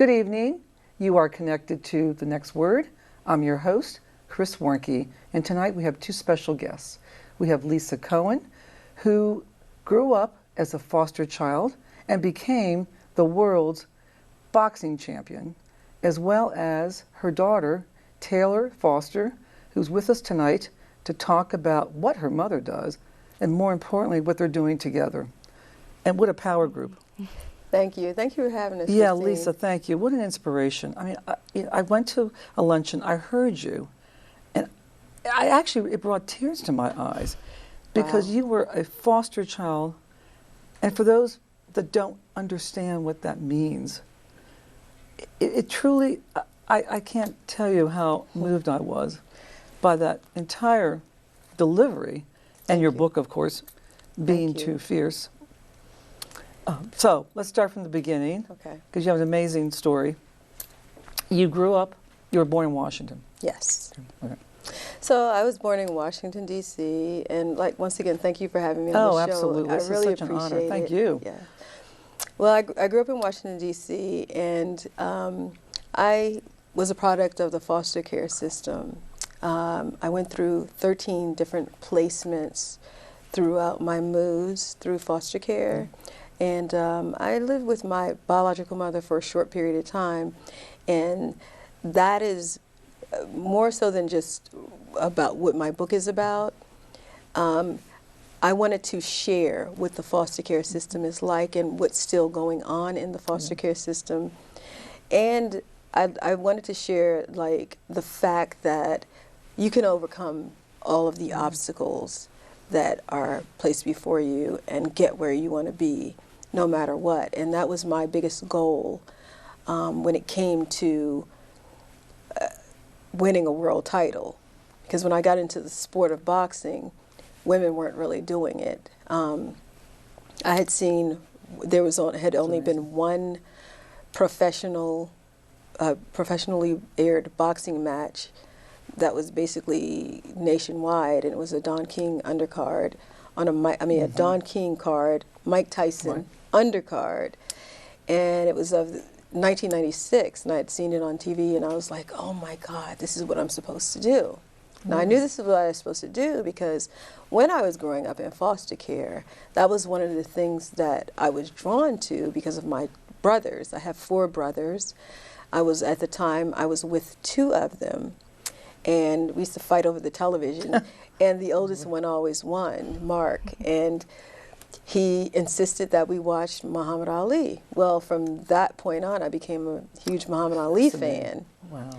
Good evening. You are connected to The Next Word. I'm your host, Chris Warnke, and tonight we have two special guests. We have Lisa Cohen, who grew up as a foster child and became the world's boxing champion, as well as her daughter, Talyor Foster, who's with us tonight to talk about what her mother does and, more importantly, what they're doing together. And what a power group. Thank you. Thank you for having us. Yeah, Christine. Lisa, thank you. What an inspiration. I mean, I went to a luncheon, I heard you, and it brought tears to my eyes because you were a foster child. And for those that don't understand what that means, it truly, I can't tell you how moved I was by that entire delivery, and your book, of course, Being Too Fierce. So let's start from the beginning, Okay. because you have an amazing story. You grew up, you were born in Washington. Yes. Okay. So I was born in Washington, D.C., and once again, thank you for having me on the show. Oh, absolutely. I This really is such an appreciate honor. it. Thank you. Yeah. Well, I grew up in Washington, D.C., and I was a product of the foster care system. I went through 13 different placements throughout my moves through foster care. And I lived with my biological mother for a short period of time. And that is more so than just about what my book is about. I wanted to share what the foster care system is like and what's still going on in the foster care system. And I wanted to share the fact that you can overcome all of the obstacles that are placed before you and get where you want to be no matter what. And that was my biggest goal when it came to winning a world title. Because when I got into the sport of boxing, women weren't really doing it. I had seen had only been one professionally aired boxing match that was basically nationwide, and it was a Don King undercard on a Don King card, Mike Tyson undercard, and it was of 1996, and I had seen it on TV, and I was like, oh my God, this is what I'm supposed to do. Now, I knew this is what I was supposed to do because when I was growing up in foster care, that was one of the things that I was drawn to because of my brothers. I have 4 brothers. At the time, I was with 2 of them, and we used to fight over the television, and the oldest one always won, Mark, and he insisted that we watch Muhammad Ali. Well, from that point on, I became a huge Muhammad Ali fan. Wow.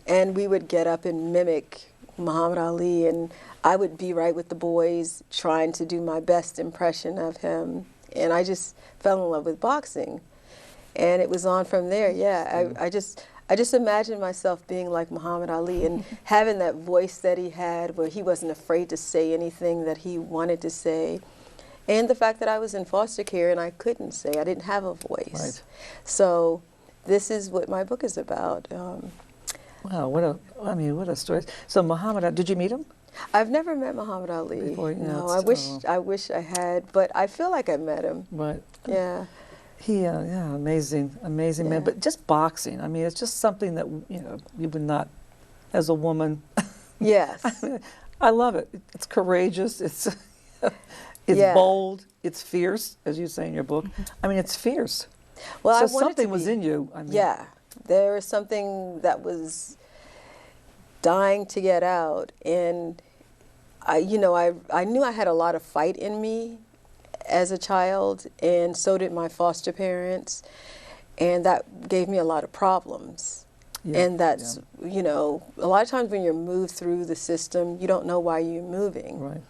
And we would get up and mimic Muhammad Ali, and I would be right with the boys trying to do my best impression of him. And I just fell in love with boxing. And it was on from there. Yeah, I just imagined myself being like Muhammad Ali and having that voice that he had where he wasn't afraid to say anything that he wanted to say. And the fact that I was in foster care and I couldn't say, I didn't have a voice. Right. So this is what my book is about. Wow, what a story. So Muhammad, did you meet him? I've never met Muhammad Ali. Before, no, I wish I had, but I feel like I met him. Right. Yeah. Amazing man. But just boxing, I mean, it's just something that, you would not, as a woman. Yes. I love it. It's courageous. It's bold. It's fierce, as you say in your book. I mean, it's fierce. Well, so something was in you. I mean. Yeah. There was something that was dying to get out, and I knew I had a lot of fight in me as a child, and so did my foster parents, and that gave me a lot of problems. Yeah, and that's, a lot of times when you're moved through the system, you don't know why you're moving. Right.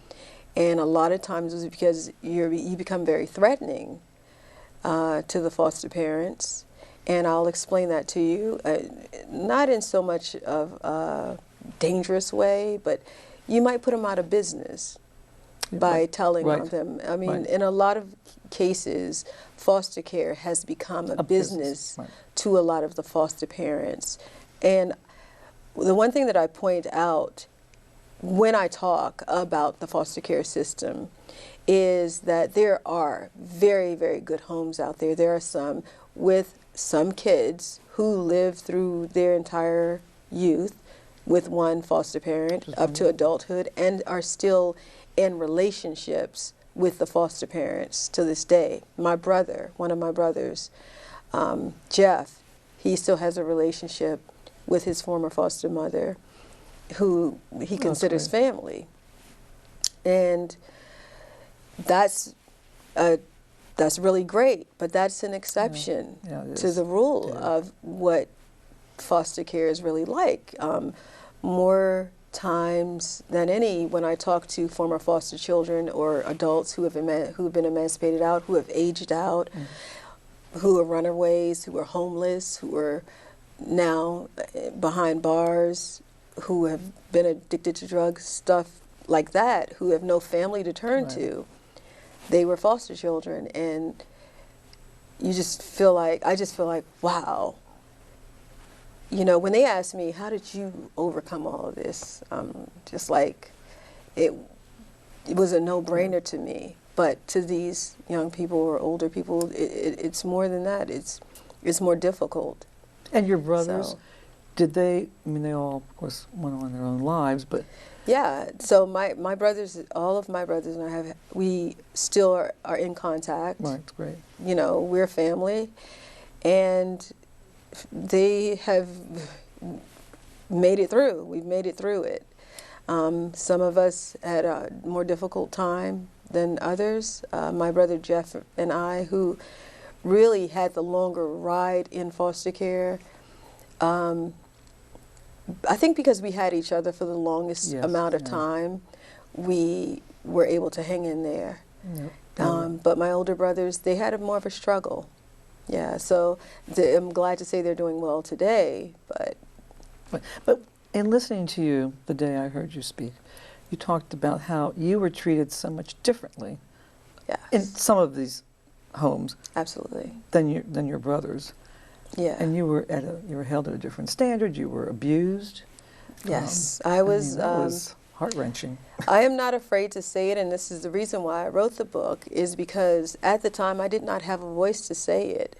And a lot of times it's because you become very threatening to the foster parents. And I'll explain that to you, not in so much of a dangerous way, but you might put them out of business by telling on them. I mean, in a lot of cases, foster care has become a business to a lot of the foster parents. And the one thing that I point out when I talk about the foster care system is that there are very, very good homes out there. There are some with some kids who lived through their entire youth with one foster parent up to adulthood and are still in relationships with the foster parents to this day. My brother, one of my brothers, Jeff, he still has a relationship with his former foster mother, who he considers family. And that's really great, but that's an exception to the rule of what foster care is really like. More times than any, when I talk to former foster children or adults who have been emancipated out, who have aged out, who are runaways, who are homeless, who are now behind bars, who have been addicted to drugs, stuff like that, who have no family to turn to, they were foster children, and I just feel like, wow. You know, when they ask me, how did you overcome all of this? Just like, it was a no-brainer to me. But to these young people or older people, it's more than that. It's more difficult. And your brothers, did they, I mean, they all, of course, went on their own lives, but... Yeah, so my brothers, all of my brothers and I we still are in contact. Right, great. You know, we're family, and they have made it through. We've made it through it. Some of us had a more difficult time than others. My brother Jeff and I, who really had the longer ride in foster care, I think because we had each other for the longest amount of time, we were able to hang in there. But my older brothers, they had more of a struggle. Yeah, so I'm glad to say they're doing well today, But in listening to you the day I heard you speak, you talked about how you were treated so much differently in some of these homes. Absolutely. Than your brothers. Yeah. And you were held at a different standard. You were abused. Yes, I was. That was heart-wrenching. I am not afraid to say it, and this is the reason why I wrote the book, is because at the time I did not have a voice to say it.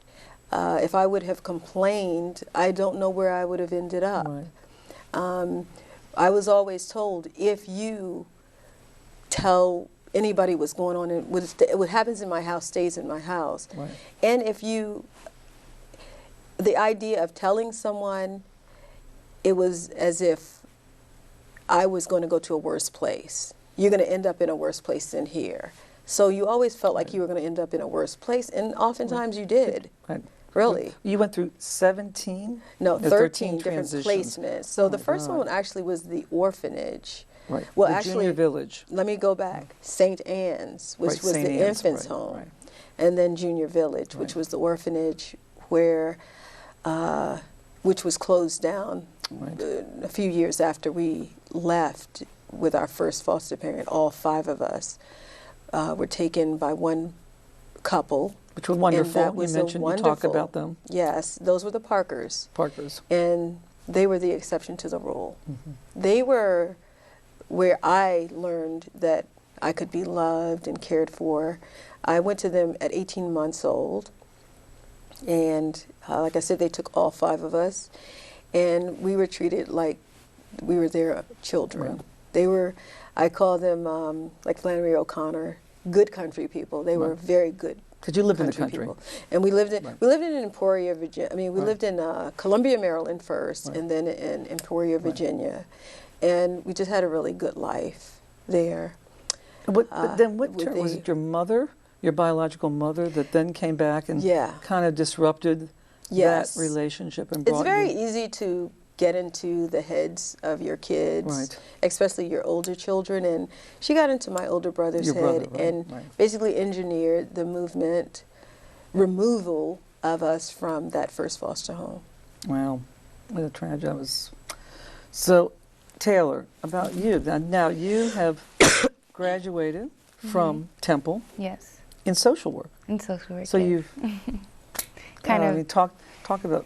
If I would have complained, I don't know where I would have ended up. Right. I was always told, if you tell anybody what's going on, what happens in my house stays in my house. Right. And if you, the idea of telling someone, it was as if I was going to go to a worse place. You're going to end up in a worse place than here. So you always felt like you were going to end up in a worse place, and oftentimes you did. Right. Really. You went through 17? No, 13 different placements. So the first one actually was the orphanage. Right. Well, the actually, junior village. Let me go back. St. Anne's, which was the infant's home. Right. And then Junior Village, which was the orphanage where, which was closed down a few years after we left with our first foster parent. All 5 of us were taken by one couple. Which was wonderful. That was you mentioned, you talk about them. Yes, those were the Parkers. Parkers. And they were the exception to the rule. Mm-hmm. They were where I learned that I could be loved and cared for. I went to them at 18 months old, and like I said, they took all 5 of us, and we were treated like we were their children. Right. They were, I call them, like Flannery O'Connor, good country people. They were very good. Because you lived in the country. People. And we lived in Emporia, Virginia. I mean, we lived in Columbia, Maryland first, and then in Emporia, Virginia. And we just had a really good life there. But then what was it your mother, your biological mother, that then came back and kind of disrupted that relationship? And it's very easy to get into the heads of your kids, especially your older children. And she got into my older brother's head and basically engineered the removal of us from that first foster home. Wow, what a tragedy. So, Taylor, about you. Now you have graduated from Temple. Yes. In social work. In social work. So you've kind of talk about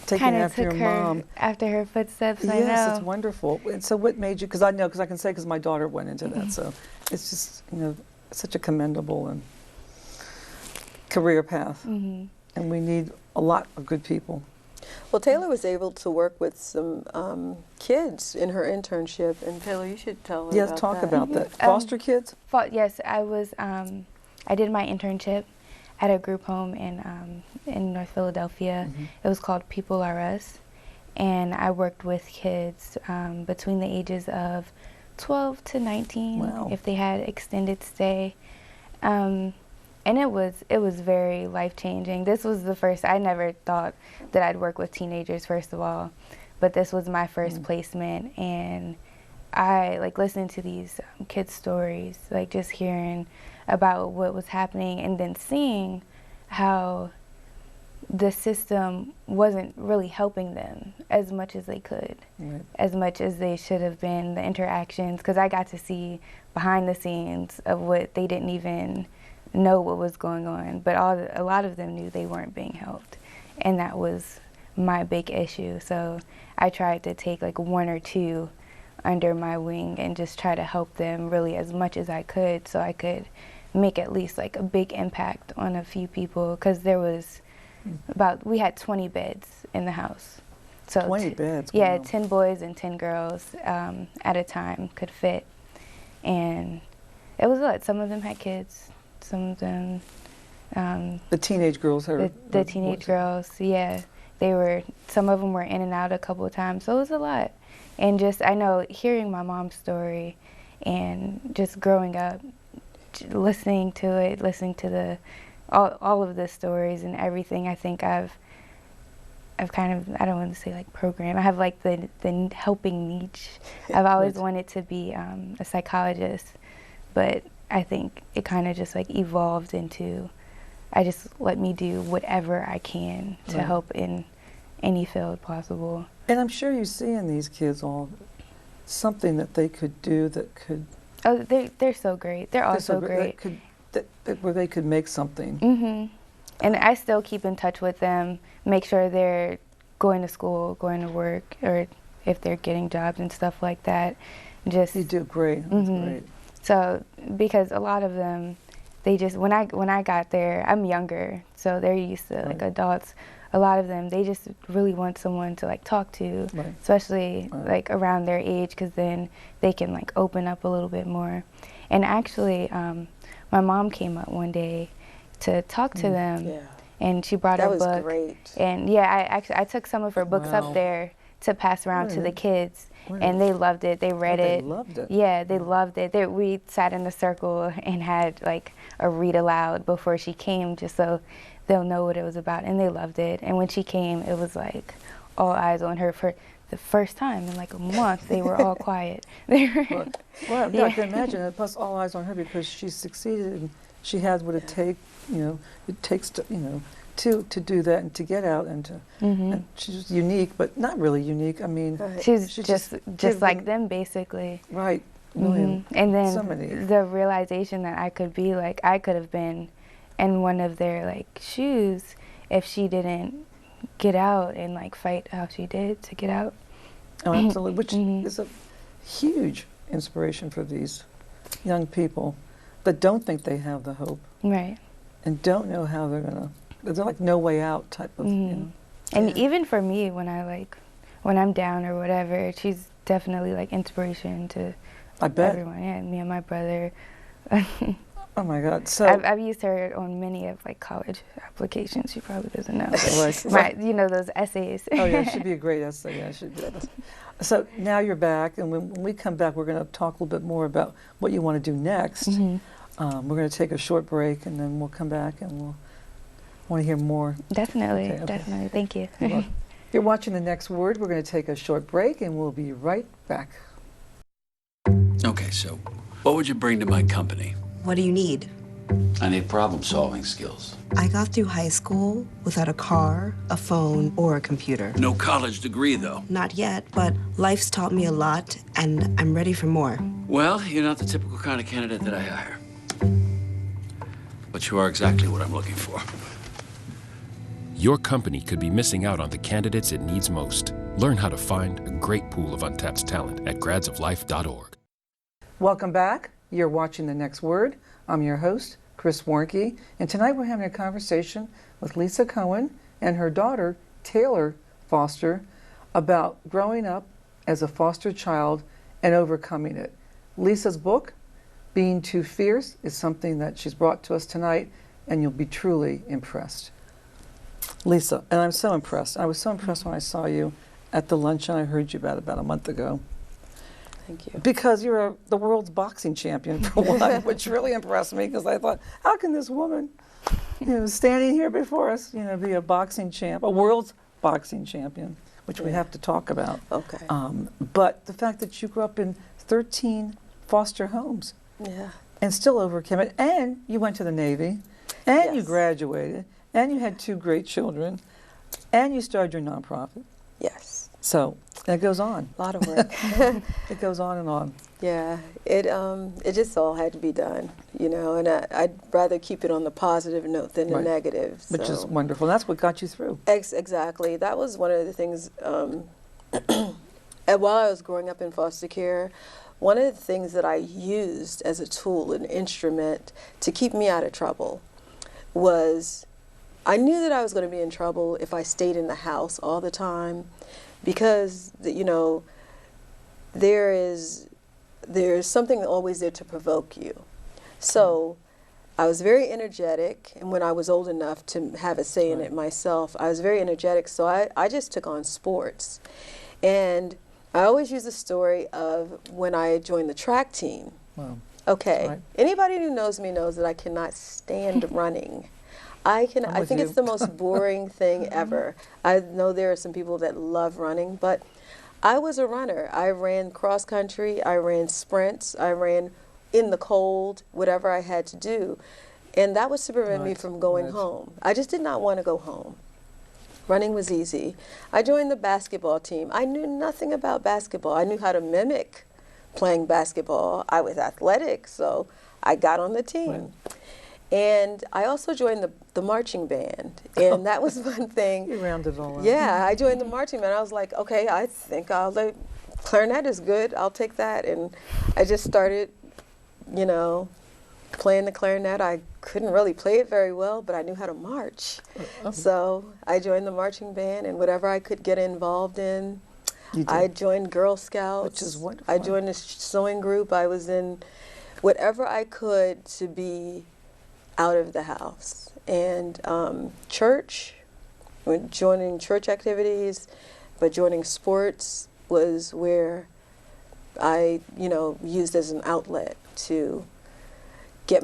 taking after your mom. After her footsteps, yes, I know. Yes, it's wonderful. And so what made you, because I can say because my daughter went into that, so it's just, such a commendable and career path. And And we need a lot of good people. Well, Taylor was able to work with some kids in her internship, and Taylor, you should tell her Yes, about talk that. about that. Foster kids? Yes, I was. I did my internship at a group home in North Philadelphia. It was called People Are Us, and I worked with kids between the ages of 12 to 19, Wow. if they had extended stay. And it was very life-changing. This was the first, I never thought that I'd work with teenagers, first of all, but this was my first placement, and I like listening to these kids' stories, like just hearing about what was happening and then seeing how the system wasn't really helping them as much as they could, as much as they should have been, the interactions, because I got to see behind the scenes of what they didn't even know what was going on, but a lot of them knew they weren't being helped, and that was my big issue. So I tried to take like one or two under my wing and just try to help them really as much as I could, so I could make at least like a big impact on a few people, because there was we had 20 beds in the house. So 20 beds? Yeah, Wow. 10 boys and 10 girls at a time could fit, and it was a lot. Some of them had kids. Some of them, The teenage girls are the teenage girls, yeah, some of them were in and out a couple of times, so it was a lot. And just, I know, hearing my mom's story and just growing up, listening to it, listening to all of the stories and everything, I think I've kind of, I don't want to say like program, I have like the helping niche. I've always wanted to be a psychologist, but I think it kind of just like evolved into, let me do whatever I can to help in any field possible. And I'm sure you see in these kids all something that they could do that could... Oh, they're so great. They're all so great. Where they could make something. And I still keep in touch with them, make sure they're going to school, going to work, or if they're getting jobs and stuff like that. Just You do great. That's great. So, because a lot of them, they just, when I got there, I'm younger, so they're used to like adults. A lot of them, they just really want someone to like talk to, especially like around their age, because then they can like open up a little bit more. And actually, my mom came up one day to talk to them, and she brought a book. That was great. And yeah, I took some of her books up there to pass around to the kids. And they loved it. They read it. They loved it. Yeah, they loved it. We sat in a circle and had like a read aloud before she came, just so they'll know what it was about. And they loved it. And when she came, it was like all eyes on her for the first time in like a month. They were all quiet. Well, I can imagine it. Plus, all eyes on her because she succeeded and she has what it takes. It takes to to do that and to get out and to. And she's unique, but not really unique. I mean, she's just like them, basically. Right. Really. And then so many. the realization that I could be like, I could have been in one of their like shoes if she didn't get out and like fight how she did to get out. Oh, absolutely. Which is a huge inspiration for these young people that don't think they have the hope. Right. And don't know how they're gonna. There's like no way out type of. And even for me, when I'm down or whatever, she's definitely like inspiration to everyone. Yeah, me and my brother. Oh my God! So I've used her on many of like college applications. She probably doesn't know. Right, those essays. Oh yeah, it should be a great essay. Yeah, it should be. So now you're back, and when we come back, we're going to talk a little bit more about what you want to do next. We're going to take a short break, and then we'll come back and we'll want to hear more. Definitely, Okay. definitely. Thank you. You're watching The Next Word. We're going to take a short break, and we'll be right back. Okay, so what would you bring to my company? What do you need? I need problem-solving skills. I got through high school without a car, a phone, or a computer. No college degree, though. Not yet, but life's taught me a lot, and I'm ready for more. Well, you're not the typical kind of candidate that I hire. But you are exactly what I'm looking for. Your company could be missing out on the candidates it needs most. Learn how to find a great pool of untapped talent at gradsoflife.org. Welcome back. You're watching The Next Word. I'm your host, Chris Warnke, and tonight we're having a conversation with Lisa Cohen and her daughter, Talyor Foster, about growing up as a foster child and overcoming it. Lisa's book, Being Too Fierce, is something that she's brought to us tonight, and you'll be truly impressed. Lisa, and I'm so impressed. I was so impressed when I saw you at the luncheon I heard you about a month ago. Thank you. Because you're the world's boxing champion, for one, which really impressed me, because I thought, how can this woman, standing here before us, be a boxing champ, a world's boxing champion, which we have to talk about. Okay. But the fact that you grew up in 13 foster homes. Yeah. And still overcame it, and you went to the Navy, and you graduated, and you had 2 great children, and you started your nonprofit. Yes. So it goes on. A lot of work. It goes on and on. Yeah, it just all had to be done, and I'd rather keep it on the positive note than the negative. Which so. is wonderful. That's what got you through. Exactly. That was one of the things, and while I was growing up in foster care, one of the things that I used as a tool, an instrument to keep me out of trouble was I knew that I was going to be in trouble if I stayed in the house all the time, because, there's something always there to provoke you. So I was very energetic, and when I was old enough to have a say in it myself, I was very energetic, so I just took on sports. And I always use the story of when I joined the track team. Wow. Okay, anybody who knows me knows that I cannot stand running. I think it's the most boring thing ever. I know there are some people that love running, but I was a runner. I ran cross country, I ran sprints, I ran in the cold, whatever I had to do. And that was to prevent me from going home. I just did not want to go home. Running was easy. I joined the basketball team. I knew nothing about basketball. I knew how to mimic playing basketball. I was athletic, so I got on the team. Right. And I also joined the marching band, and that was one thing. You rounded it all out. Yeah, I joined the marching band. I was like, okay, I think clarinet is good. I'll take that. And I just started, playing the clarinet. I couldn't really play it very well, but I knew how to march. So I joined the marching band, and whatever I could get involved in, I joined Girl Scouts. Which is wonderful. I joined a sewing group. I was in whatever I could to be out of the house. And church, joining church activities, but joining sports was where I, used as an outlet to get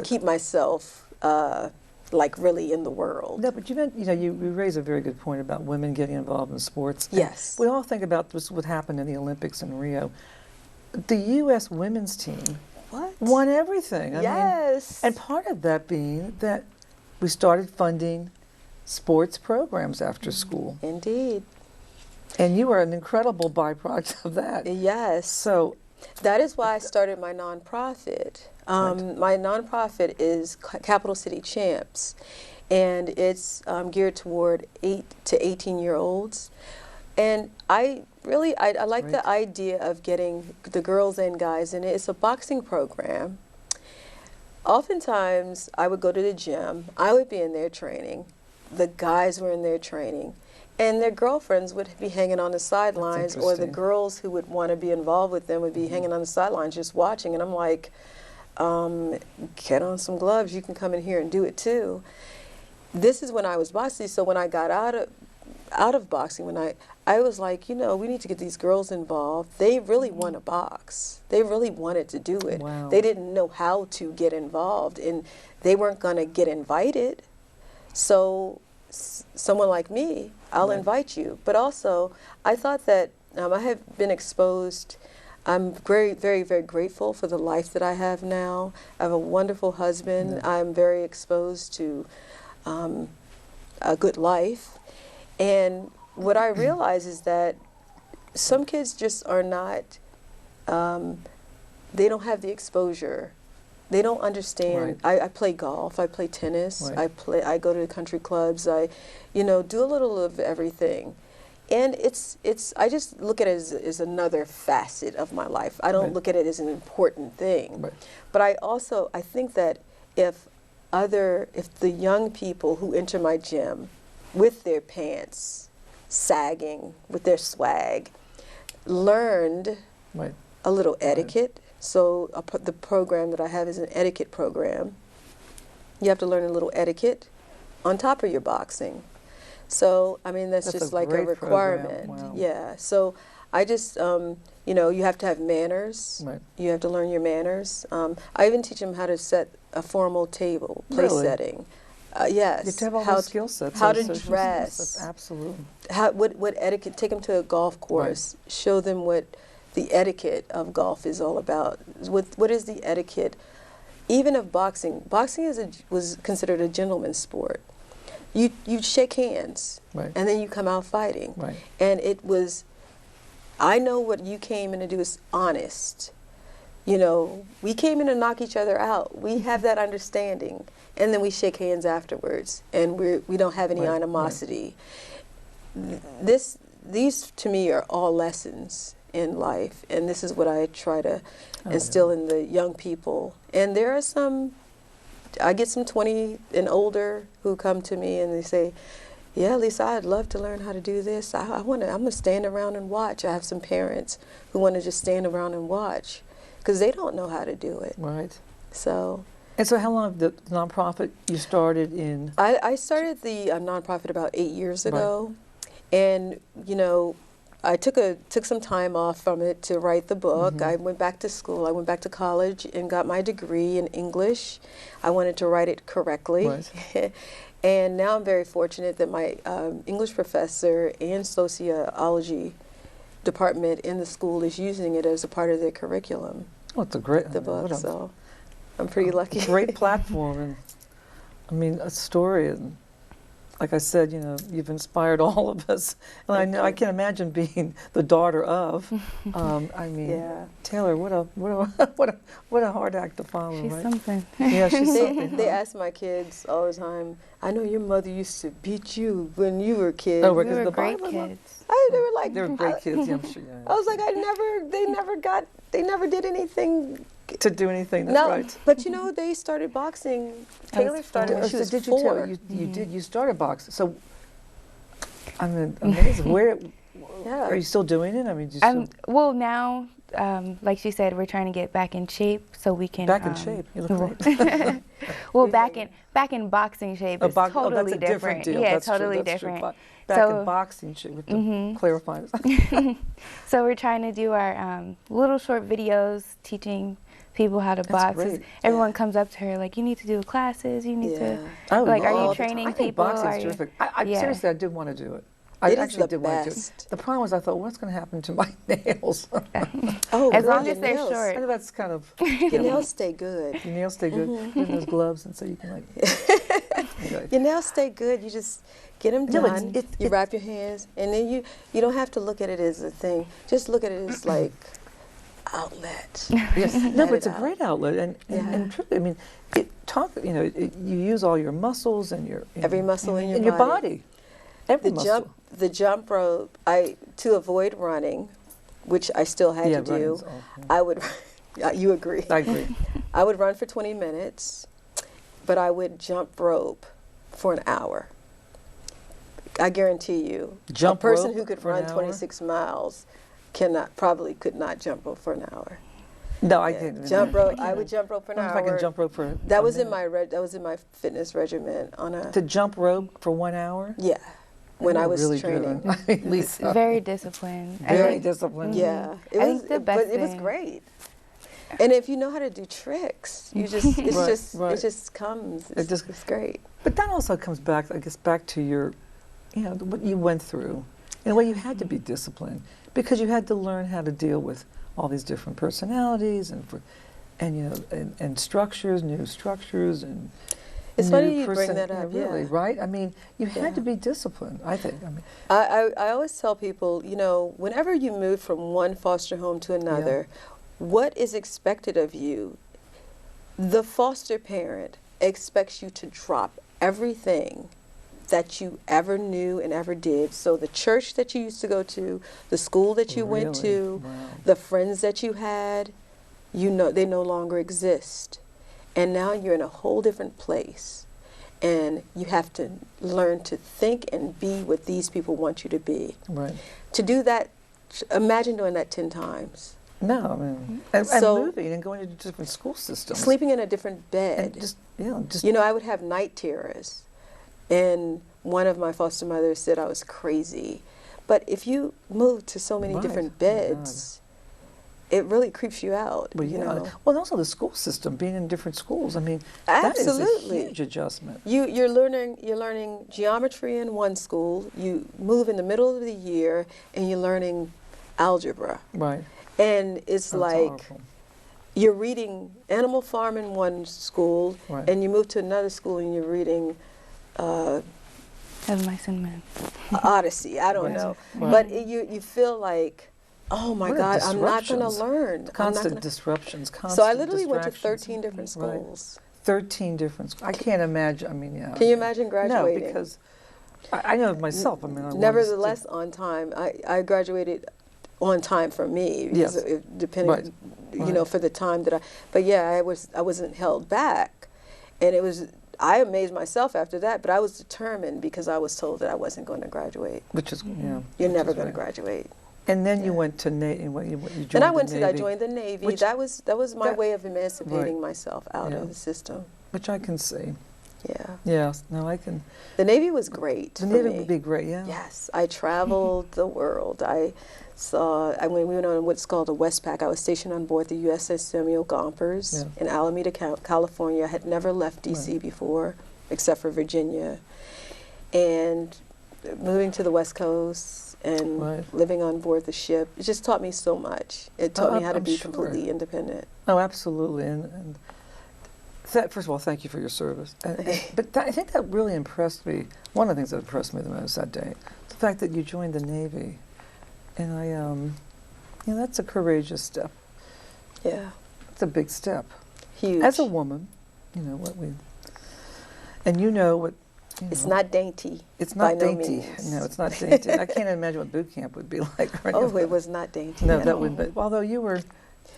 keep myself really in the world. No, but you raise a very good point about women getting involved in sports. Yes. And we all think about what happened in the Olympics in Rio. The U.S. women's team won everything. I mean, and part of that being that we started funding sports programs after school. Indeed. And you are an incredible byproduct of that. Yes. So that is why I started my nonprofit. My nonprofit is Capital City Champs, and it's geared toward 8 to 18-year-olds. And I like the idea of getting the girls and guys in it. It's a boxing program. Oftentimes, I would go to the gym. I would be in there training. The guys were in there training. And their girlfriends would be hanging on the sidelines, or the girls who would want to be involved with them would be hanging on the sidelines just watching. And I'm like, get on some gloves. You can come in here and do it too. This is when I was boxing. So when I got out of boxing, when I was like, we need to get these girls involved. They really want to box. They really wanted to do it. Wow. They didn't know how to get involved, and they weren't going to get invited. So someone like me, I'll invite you. But also, I thought that I have been exposed. I'm very, very, very grateful for the life that I have now. I have a wonderful husband. I'm very exposed to a good life. And what I realize is that some kids just are not, they don't have the exposure. They don't understand. I play golf, I play tennis, I go to the country clubs, I do a little of everything. And I just look at it as another facet of my life. I don't look at it as an important thing. But I think that if if the young people who enter my gym with their pants sagging, with their swag, learned Right. a little etiquette. So the program that I have is an etiquette program. You have to learn a little etiquette on top of your boxing. So, I mean, that's just like a great requirement. program. Wow. Yeah. So I just, you know, you have to have manners. Right. You have to learn your manners. I even teach them how to set a formal table, place Really? setting. Yes. You have to have all those skill sets. How those to social dress. skill sets, absolutely. What etiquette, take them to a golf course, show them what the etiquette of golf is all about. What is the etiquette, even of boxing? Boxing was considered a gentleman's sport. You shake hands, Right. and then you come out fighting. Right. And it was, I know what you came in to do is honest. You know, we came in to knock each other out. We have that understanding. And then we shake hands afterwards, and we don't have any Right, animosity. These to me are all lessons in life, and this is what I try to instill in the young people. And there are I get some 20 and older who come to me and they say, yeah, Lisa, I'd love to learn how to do this. I'm gonna stand around and watch. I have some parents who want to just stand around and watch because they don't know how to do it. Right. So. And so how long the nonprofit you started in? I started the nonprofit about 8 years ago, and you know, I took some time off from it to write the book. I went back to school. I went back to college and got my degree in English. I wanted to write it correctly. Right. And now I'm very fortunate that my English professor and sociology department in the school is using it as a part of their curriculum. Oh, it's a great Book, so I'm pretty lucky. Great platform, and I mean a story, and like I said, you know, you've inspired all of us, and I know I can imagine being the daughter of. I mean, Yeah. Taylor, what a hard act to follow, She's right? something. Yeah, she's something. They ask my kids all the time, I know your mother used to beat you when you were kids. Oh, We because were the great Bible- kids. They were like, They were great kids. Yeah, I'm sure. Yeah, I was like, they never did anything. to do anything. That's No, right. but you know, they started boxing. Taylor started when she was did 4. you tell you did you started boxing? So I mean, amazing. Where Yeah. are you still doing it? I mean, do you still Well, now, like she said, we're trying to get back in shape so we can. back in shape. You look great. Well, back in boxing shape is totally that's a different. different deal. Yeah, That's totally true. That's true. different. Back So- in boxing shape with the clarifying. So we're trying to do our little short videos teaching people how to box. great. Everyone comes up to her like, you need to do classes. You need to. Oh, Like, yeah, are you all the time. training I think people? boxing's Are you- terrific. I Yeah. seriously, I did want to do it. I It is actually the did want to do it. best. The problem was, I thought, what's going to happen to my nails? Oh, As girl, long your as they're nails. short. I know that's kind of Your nails stay good. your nails stay good. Put those gloves, and so you can like. Anyway. Your nails stay good. You just get them No, it's- done. it- You it- wrap your hands, and then you don't have to look at it as a thing. Just look at it as like outlet. Yes. No, Let but it's it a out. great outlet, and Yeah. truly, I mean, you use all your muscles and your Every muscle in your your body. Every The muscle. the jump rope. To avoid running, which I still had Yeah, to do. running's awful. I would. You agree? I agree. I would run for 20 minutes, but I would jump rope for an hour. I guarantee you, Jump a person rope who could for an run hour? 26 miles probably could not jump rope for an hour. No, I Yeah, didn't. jump rope. I would jump rope for an I wonder hour. if I can jump rope for. That a was in minute. my fitness regimen on a To jump rope for 1 hour. yeah when You I were was really training. driven. I mean, Lisa. Very disciplined. I Very think- disciplined. Yeah, it I was. think the best but it was thing- great. And if you know how to do tricks, you just it's Right, just right. it just comes. It's, just- it's great. But that also comes back, I guess, back to your, what you went through. In a way, you had to be disciplined because you had to learn how to deal with all these different personalities and structures, new structures, and It's new funny you bring that up. Really, Yeah. right? I mean, you had Yeah. to be disciplined. I think. I mean, I always tell people, whenever you move from one foster home to another, what is expected of you? The foster parent expects you to drop everything that you ever knew and ever did. So the church that you used to go to, the school that you went Really? to, Wow. the friends that you had, they no longer exist. and now you're in a whole different place, and you have to learn to think and be what these people want you to be. Right. To do that, imagine doing that 10 times. No, I mean, and moving and going to different school systems. Sleeping in a different bed. And just, just. You know, I would have night terrors, and one of my foster mothers said I was crazy. But if you move to so many different beds, it really creeps you out. Well, you know. Well, and also the school system, being in different schools. I mean, absolutely, that is a huge adjustment. You're learning geometry in one school. You move in the middle of the year, and you're learning algebra. Right. And it's That's like awful. You're reading Animal Farm in one school, right. and you move to another school and you're reading Of Mice and Men. Odyssey. I don't know, but you feel like, oh my God, I'm not going to learn. Constant disruptions. So I literally went to 13 different schools. 13 different schools. I can't imagine. I mean, yeah. Can you imagine graduating? No, because I know myself. I mean, nevertheless, on time. I graduated on time for me. Because depending, you know, for the time that But yeah, I wasn't held back, and it was. I amazed myself after that, but I was determined because I was told that I wasn't going to graduate. Which is, You're never going to graduate. And then you went to Navy. You joined then I Navy. joined the Navy. That was my way of emancipating myself out of the system. Which I can see. Yeah. Yes. No, I can. The Navy was great. The Navy would be great. Yeah. Yes, I traveled the world. We went on what's called a Westpac. I was stationed on board the USS Samuel Gompers in Alameda, California. I had never left D.C. before, except for Virginia. And moving to the West Coast and living on board the ship, it just taught me so much. It taught me how to be completely independent. Oh, absolutely. And first of all, thank you for your service. But I think that really impressed me. One of the things that impressed me the most that day, the fact that you joined the Navy. And that's a courageous step. Yeah. It's a big step. Huge. As a woman, and you know what. It's not dainty. It's not dainty. No means. No, it's not dainty. I can't imagine what boot camp would be like. Oh, it was not dainty. No, that wouldn't. But although you were,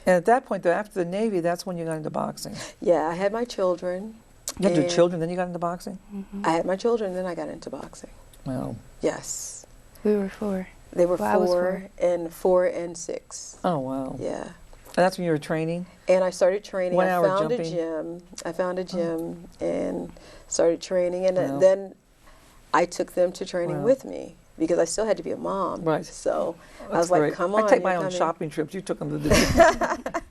and at that point, though, after the Navy, that's when you got into boxing. Yeah, I had my children. You had your children, then you got into boxing. I had my children, then I got into boxing. Well. Yes. We were 4. They were 4 and 6. Oh wow! Yeah, and that's when you were training. And I started training. I found jumping. a gym. I found a gym and started training, and then I took them to training with me because I still had to be a mom. Right. So I was like, "Come on!" I take my own shopping trips. You took them to the gym.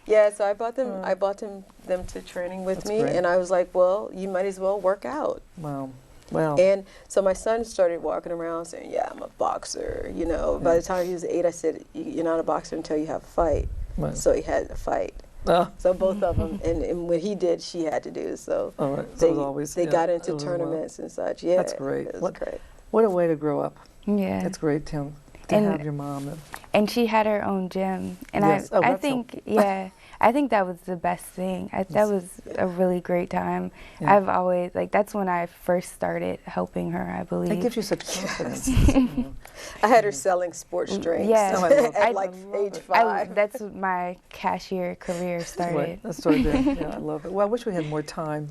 Yeah. So I brought them. I brought them to training with me, and I was like, "Well, you might as well work out." Wow. Wow. And so my son started walking around saying, yeah, I'm a boxer. You know, by the time he was 8, I said, you're not a boxer until you have a fight. Right. So he had a fight. So both of them, and what he did, she had to do. So they got into tournaments and such. Yeah, that's great. It was great. What a way to grow up. Yeah. It's great to have your mom. And she had her own gym. And I think, I think that was the best thing. That was a really great time. Yeah. I've always, that's when I first started helping her, I believe. It gives you such confidence. I had her selling sports drinks at age 5. That's my cashier career started. Right. That started there. Yeah, I love it. Well, I wish we had more time.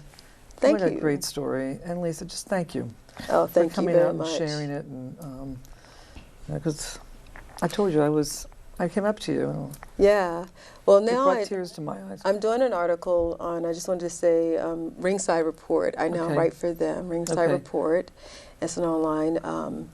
Thank you. What a great story. And Lisa, just thank you. Oh, thank you very much. For coming out and sharing it. And because I told you I came up to you. Yeah. Well, now it brought tears to my eyes. I'm doing an article on, I just wanted to say, Ringside Report. I now write for them, Ringside Report. It's an online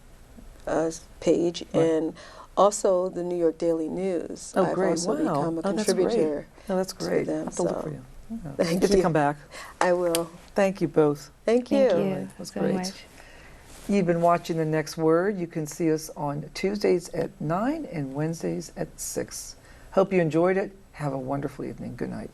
page. Right. And also the New York Daily News. Oh, I've great. also become a contributor that's great. to them. I'll have to look for you. Yeah. Thank Get you. to come back. I will. Thank you both. Thank you. Thank you. It was so great. much. You've been watching The Next Word. You can see us on Tuesdays at 9 and Wednesdays at 6. Hope you enjoyed it. Have a wonderful evening. Good night.